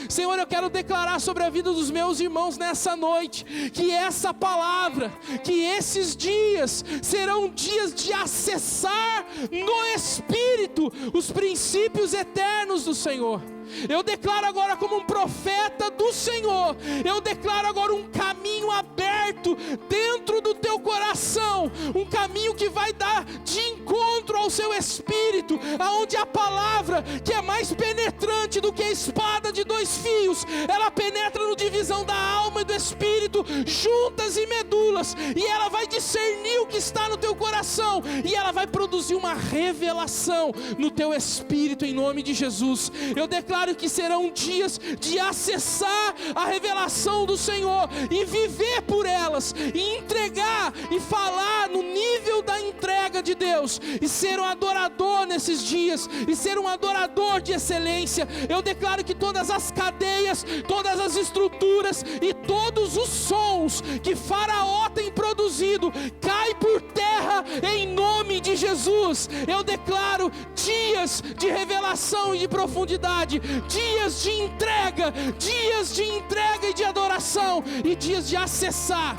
Speaker 1: Senhor, eu quero declarar sobre a vida dos meus irmãos nessa noite, que essa palavra, que esses dias serão dias de acessar no Espírito os princípios eternos do Senhor. Eu declaro agora como um profeta do Senhor, eu declaro agora um caminho aberto dentro do teu coração, um caminho que vai dar vá de encontro ao seu espírito, aonde a palavra, que é mais penetrante do que a espada de 2 fios, ela penetra no divisão da alma e do espírito, juntas e medulas, e ela vai discernir o que está no teu coração, e ela vai produzir uma revelação no teu espírito, em nome de Jesus. Eu declaro que serão dias de acessar a revelação do Senhor, e viver por elas, e entregar, e falar no nível da entrega de Deus, e ser um adorador nesses dias, e ser um adorador de excelência. Eu declaro que todas as cadeias, todas as estruturas e todos os sons que Faraó tem produzido, cai por terra em nome de Jesus. Eu declaro dias de revelação e de profundidade, dias de entrega e de adoração, e dias de acessar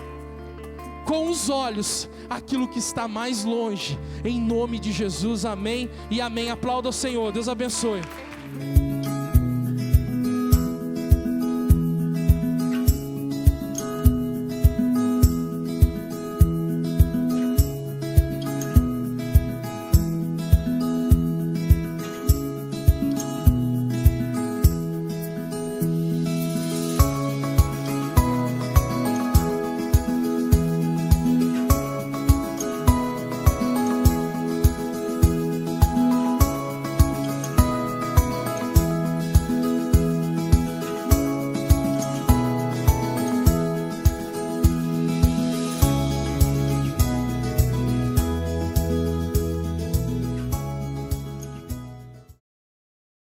Speaker 1: com os olhos aquilo que está mais longe, em nome de Jesus. Amém e amém. Aplauda o Senhor. Deus abençoe.